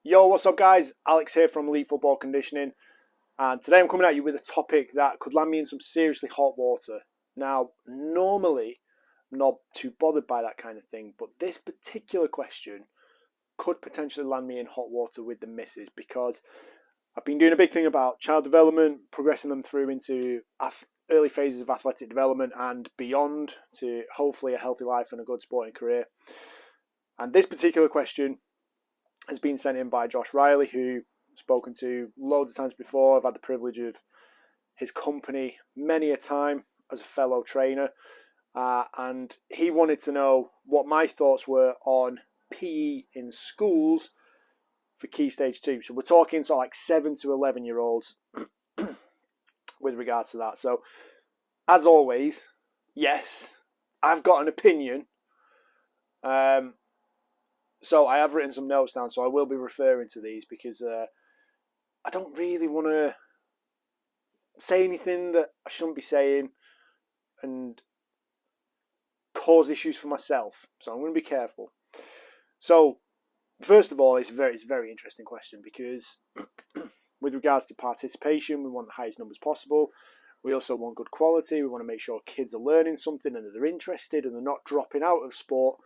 Yo, what's up, guys? Alex here from Elite Football Conditioning, and today I'm coming at you with a topic that could land me in some seriously hot water. Now, normally, I'm not too bothered by that kind of thing, but this particular question could potentially land me in hot water with the missus because I've been doing a big thing about child development, progressing them through into early phases of athletic development and beyond to hopefully a healthy life and a good sporting career. And this particular question has been sent in by Josh Riley, who I've spoken to loads of times before. I've had the privilege of his company many a time as a fellow trainer. And he wanted to know what my thoughts were on PE in schools for Key Stage 2. So we're talking sort of like 7 to 11-year-olds with regards to that. So, as always, yes, I've got an opinion. So I have written some notes down, so I will be referring to these because I don't really want to say anything that I shouldn't be saying and cause issues for myself. So I'm going to be careful. So first of all, it's a very interesting question because with regards to participation, we want the highest numbers possible. We also want good quality. We want to make sure kids are learning something and that they're interested and they're not dropping out of sport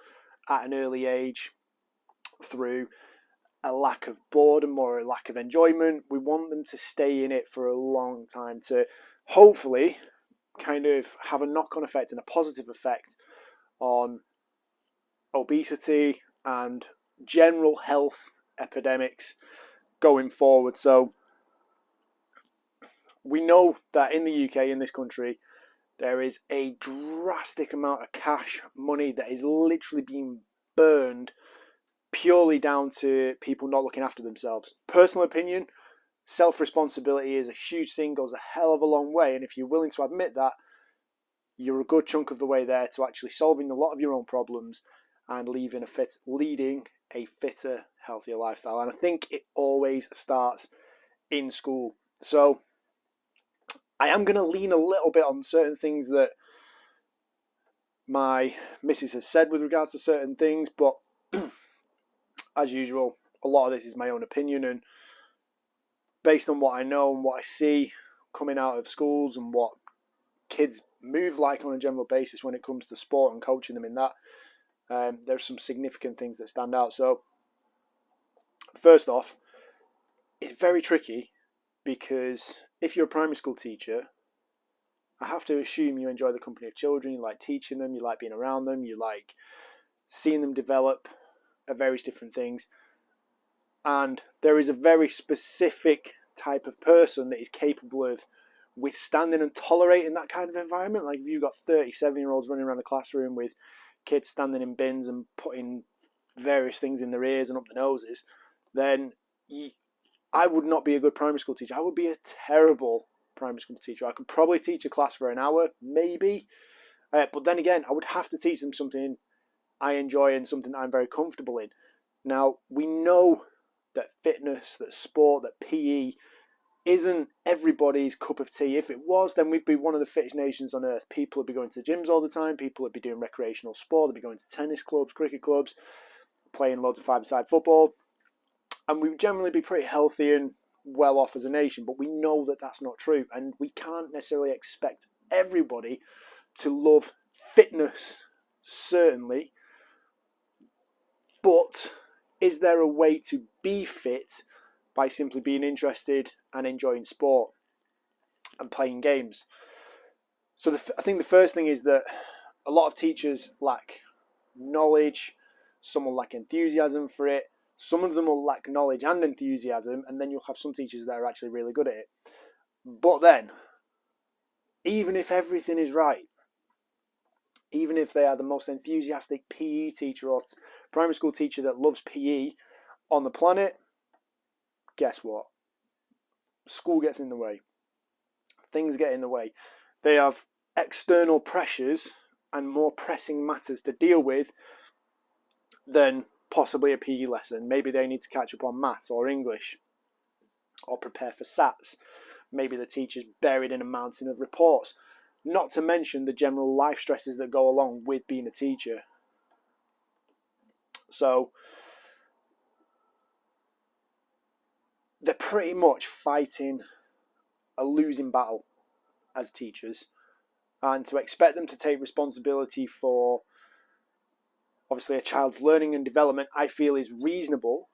at an early age through a lack of boredom or a lack of enjoyment. We want them to stay in it for a long time to hopefully kind of have a knock-on effect and a positive effect on obesity and general health epidemics going forward. So we know that in the UK, in this country, there is a drastic amount of cash money that is literally being burned purely down to people not looking after themselves. Personal opinion, self-responsibility is a huge thing, goes a hell of a long way, and if you're willing to admit that, you're a good chunk of the way there to actually solving a lot of your own problems and leading a fitter, healthier lifestyle. And I think it always starts in school. So I am going to lean a little bit on certain things that my missus has said with regards to certain things, but as usual, a lot of this is my own opinion, and based on what I know and what I see coming out of schools and what kids move like on a general basis when it comes to sport and coaching them in that, there's some significant things that stand out. So first off, it's very tricky because if you're a primary school teacher, I have to assume you enjoy the company of children, you like teaching them, you like being around them, you like seeing them develop at various different things. And there is a very specific type of person that is capable of withstanding and tolerating that kind of environment. Like if you've got 37-year-olds running around the classroom with kids standing in bins and putting various things in their ears and up their noses, then I would not be a good primary school teacher. I would be a terrible primary school teacher. I could probably teach a class for an hour, maybe. But then again, I would have to teach them something I enjoy and something that I'm very comfortable in. Now, we know that fitness, that sport, that PE isn't everybody's cup of tea. If it was, then we'd be one of the fittest nations on earth. People would be going to gyms all the time. People would be doing recreational sport. They'd be going to tennis clubs, cricket clubs, playing loads of five-a-side football. And we would generally be pretty healthy and well off as a nation. But we know that that's not true. And we can't necessarily expect everybody to love fitness, certainly. But is there a way to be fit by simply being interested and enjoying sport and playing games? So I think the first thing is that a lot of teachers lack knowledge, some will lack enthusiasm for it, some of them will lack knowledge and enthusiasm, and then you'll have some teachers that are actually really good at it. But then, even if everything is right, even if they are the most enthusiastic PE teacher or primary school teacher that loves PE on the planet, guess what? School gets in the way. Things get in the way. They have external pressures and more pressing matters to deal with than possibly a PE lesson. Maybe they need to catch up on maths or English or prepare for SATs. Maybe the teacher's buried in a mountain of reports. Not to mention the general life stresses that go along with being a teacher. So pretty much fighting a losing battle as teachers, and to expect them to take responsibility for obviously a child's learning and development, I feel is reasonable,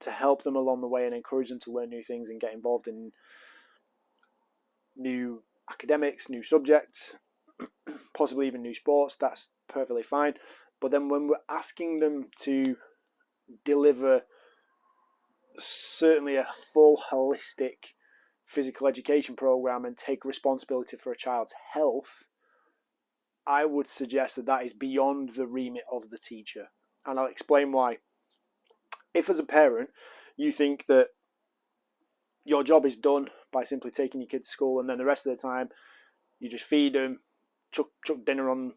to help them along the way and encourage them to learn new things and get involved in new academics, new subjects, possibly even new sports. That's perfectly fine. But then when we're asking them to deliver certainly a full holistic physical education program and take responsibility for a child's health, I would suggest that that is beyond the remit of the teacher. And I'll explain why. If as a parent you think that your job is done by simply taking your kid to school and then the rest of the time you just feed them, chuck dinner on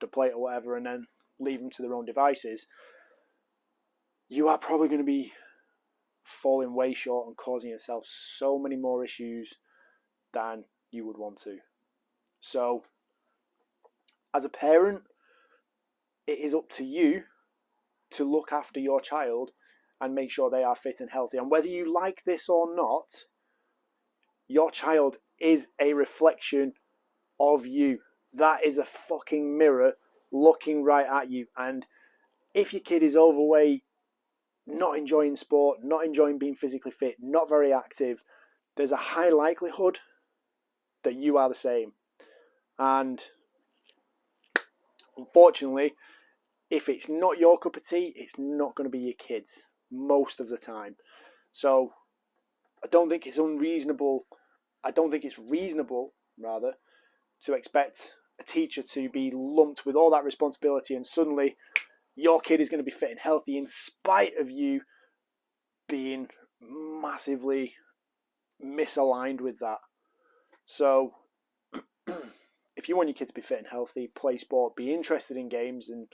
the plate or whatever, and then leave them to their own devices, you are probably going to be falling way short and causing yourself so many more issues than you would want to. So as a parent, it is up to you to look after your child and make sure they are fit and healthy. And whether you like this or not, your child is a reflection of you. That is a fucking mirror looking right at you. And if your kid is overweight, not enjoying sport, not enjoying being physically fit, not very active, there's a high likelihood that you are the same. And unfortunately, if it's not your cup of tea, it's not going to be your kids most of the time. So I don't think it's reasonable, rather, to expect a teacher to be lumped with all that responsibility and suddenly your kid is going to be fit and healthy in spite of you being massively misaligned with that. So if you want your kid to be fit and healthy, play sport, be interested in games and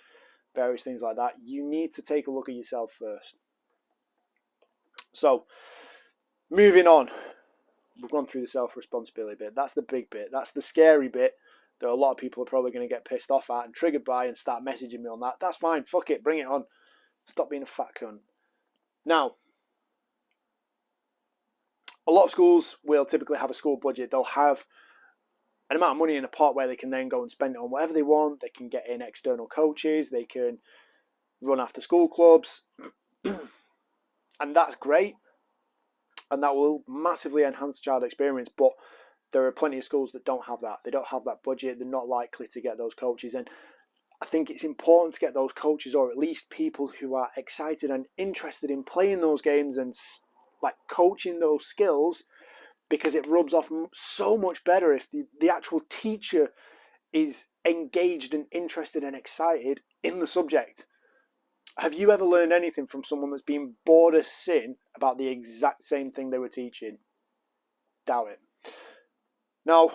various things like that, you need to take a look at yourself first. So moving on, we've gone through the self-responsibility bit. That's the big bit. That's the scary bit that a lot of people are probably going to get pissed off at and triggered by and start messaging me on that. That's fine. Fuck it. Bring it on. Stop being a fat cunt. Now, a lot of schools will typically have a school budget. They'll have an amount of money in a pot where they can then go and spend it on whatever they want. They can get in external coaches. They can run after school clubs. And that's great. And that will massively enhance child experience. But there are plenty of schools that don't have that. They don't have that budget. They're not likely to get those coaches. And I think it's important to get those coaches, or at least people who are excited and interested in playing those games and like coaching those skills, because it rubs off so much better if the actual teacher is engaged and interested and excited in the subject. Have you ever learned anything from someone that's been bored as sin about the exact same thing they were teaching? Doubt it. Now,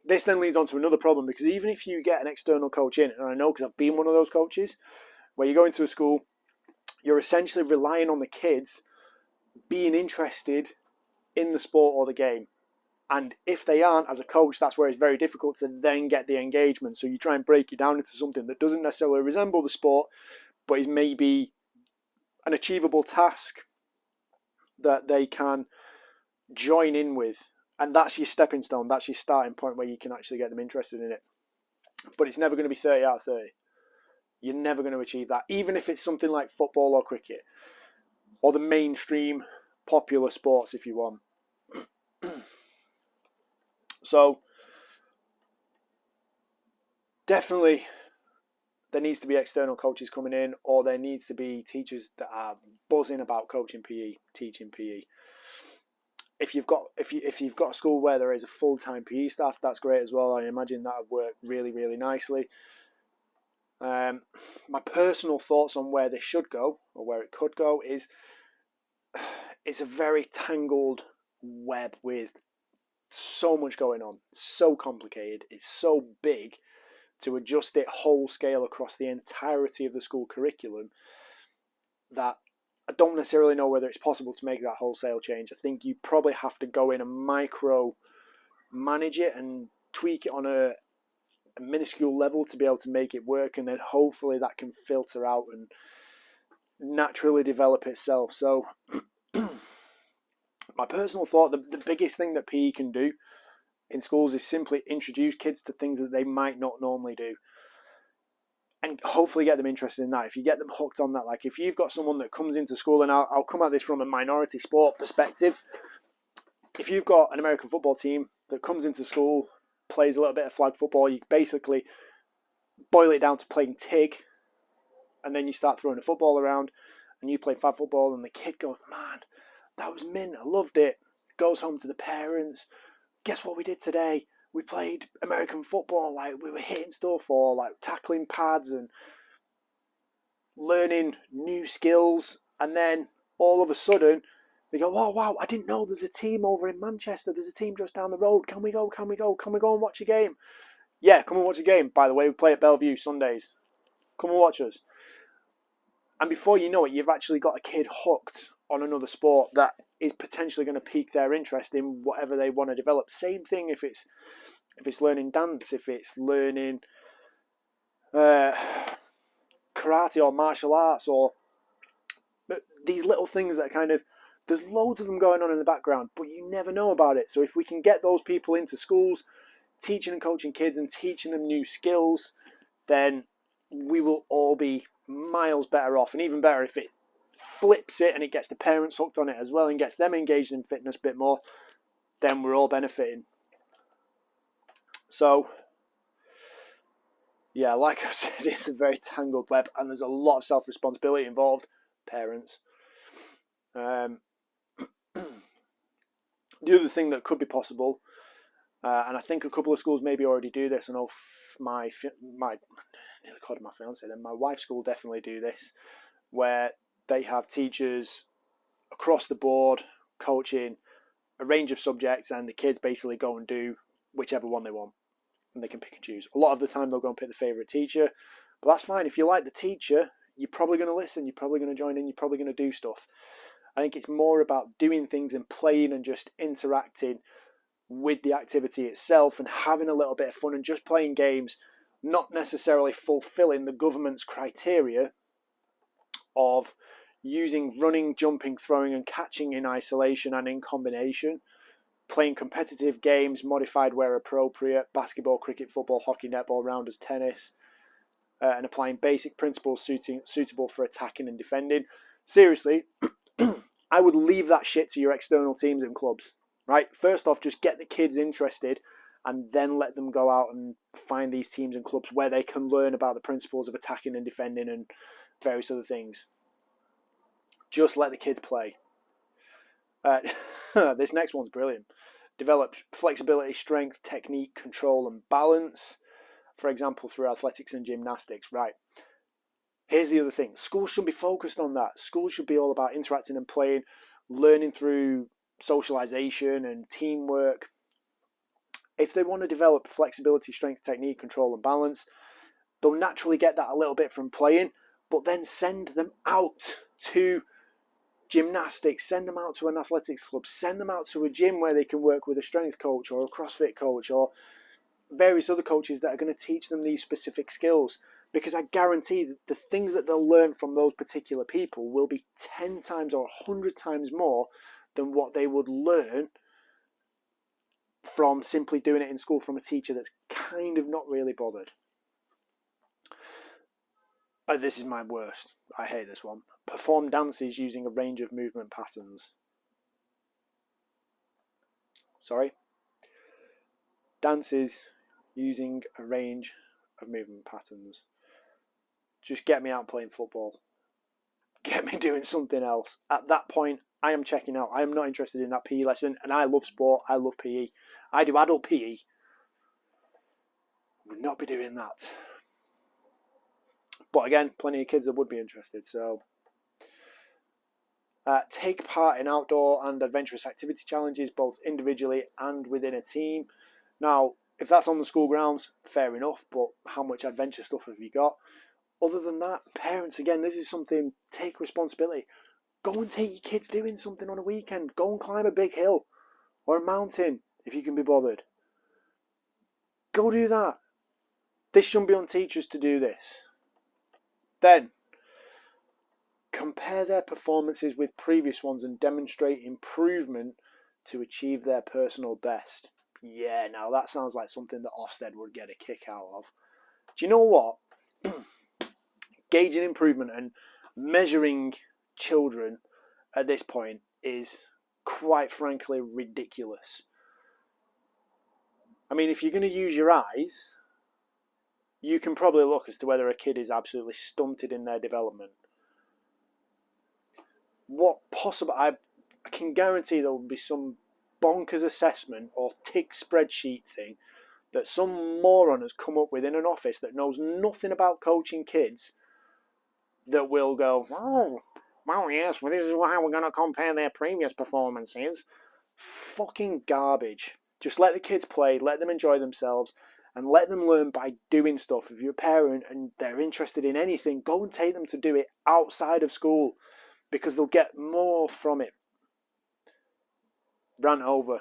this then leads on to another problem, because even if you get an external coach in, and I know because I've been one of those coaches, where you go into a school, you're essentially relying on the kids being interested in the sport or the game. And if they aren't, as a coach, that's where it's very difficult to then get the engagement. So you try and break it down into something that doesn't necessarily resemble the sport, but is maybe an achievable task that they can join in with. And that's your stepping stone. That's your starting point where you can actually get them interested in it. But it's never going to be 30 out of 30. You're never going to achieve that, even if it's something like football or cricket, or the mainstream popular sports, if you want. So definitely there needs to be external coaches coming in, or there needs to be teachers that are buzzing about coaching PE, teaching PE. If you've got a school where there is a full-time PE staff, that's great as well. I imagine that would work really, really nicely. My personal thoughts on where this should go, or where it could go, is it's a very tangled web with so much going on, so complicated, it's so big to adjust it whole scale across the entirety of the school curriculum that I don't necessarily know whether it's possible to make that wholesale change. I think you probably have to go in and micro manage it and tweak it on a minuscule level to be able to make it work, and then hopefully that can filter out and naturally develop itself. So My personal thought, the biggest thing that PE can do in schools is simply introduce kids to things that they might not normally do. And hopefully get them interested in that. If you get them hooked on that, like if you've got someone that comes into school, and I'll come at this from a minority sport perspective. If you've got an American football team that comes into school, plays a little bit of flag football, you basically boil it down to playing TIG, and then you start throwing a football around, and you play flag football, and the kid goes, man, that was mint, I loved it. Goes home to the parents. Guess what we did today? We played American football, like we were hitting stuff or like tackling pads and learning new skills. And then all of a sudden they go, oh wow, I didn't know there's a team over in Manchester. There's a team just down the road. Can we go? Can we go? Can we go and watch a game? Yeah, come and watch a game. By the way, we play at Bellevue Sundays. Come and watch us. And before you know it, you've actually got a kid hooked on another sport that is potentially going to pique their interest in whatever they want to develop. Same thing if it's learning dance, if it's learning karate or martial arts, or these little things that kind of, there's loads of them going on in the background, but you never know about it. So if we can get those people into schools, teaching and coaching kids and teaching them new skills, then we will all be miles better off. And even better if it flips it and it gets the parents hooked on it as well and gets them engaged in fitness a bit more, then we're all benefiting. So yeah, like I said, it's a very tangled web and there's a lot of self-responsibility involved, parents. The other thing that could be possible, and I think a couple of schools maybe already do this. I know my fiance, then my wife's school definitely do this, where they have teachers across the board coaching a range of subjects, and the kids basically go and do whichever one they want, and they can pick and choose. A lot of the time they'll go and pick the favourite teacher, but that's fine. If you like the teacher, you're probably going to listen, you're probably going to join in, you're probably going to do stuff. I think it's more about doing things and playing and just interacting with the activity itself and having a little bit of fun and just playing games, not necessarily fulfilling the government's criteria of using running, jumping, throwing and catching in isolation and in combination, playing competitive games modified where appropriate, basketball, cricket, football, hockey, netball, rounders, tennis, and applying basic principles suitable for attacking and defending. Seriously, I would leave that shit to your external teams and clubs, right? First off, just get the kids interested and then let them go out and find these teams and clubs where they can learn about the principles of attacking and defending and various other things. Just let the kids play. This next one's brilliant. Develop flexibility, strength, technique, control and balance, for example, through athletics and gymnastics. Right. Here's the other thing. Schools should be focused on that. Schools should be all about interacting and playing, learning through socialization and teamwork. If they want to develop flexibility, strength, technique, control and balance, they'll naturally get that a little bit from playing, but then send them out to gymnastics, send them out to an athletics club, send them out to a gym where they can work with a strength coach or a CrossFit coach or various other coaches that are going to teach them these specific skills. Because I guarantee that the things that they'll learn from those particular people will be 10 times or 100 times more than what they would learn from simply doing it in school from a teacher that's kind of not really bothered. This is my worst. I hate this one. Perform dances using a range of movement patterns. Sorry? Dances using a range of movement patterns. Just get me out playing football. Get me doing something else. At that point, I am checking out. I am not interested in that PE lesson. And I love sport. I love PE. I do adult PE. Would not be doing that. But again, plenty of kids that would be interested. So, take part in outdoor and adventurous activity challenges, both individually and within a team. Now, if that's on the school grounds, fair enough. But how much adventure stuff have you got? Other than that, parents, again, this is something, take responsibility. Go and take your kids doing something on a weekend. Go and climb a big hill or a mountain if you can be bothered. Go do that. This shouldn't be on teachers to do this. Then, compare their performances with previous ones and demonstrate improvement to achieve their personal best. Yeah, now that sounds like something that Ofsted would get a kick out of. Do you know what? Gauging improvement and measuring children at this point is quite frankly ridiculous. I mean, if you're going to use your eyes, you can probably look as to whether a kid is absolutely stunted in their development. What possible? I can guarantee there will be some bonkers assessment or tick spreadsheet thing that some moron has come up with in an office that knows nothing about coaching kids that will go, well, yes, well, this is how we're going to compare their previous performances. Fucking garbage. Just let the kids play, let them enjoy themselves, and let them learn by doing stuff. If you're a parent and they're interested in anything, go and take them to do it outside of school, because they'll get more from it. Rant over.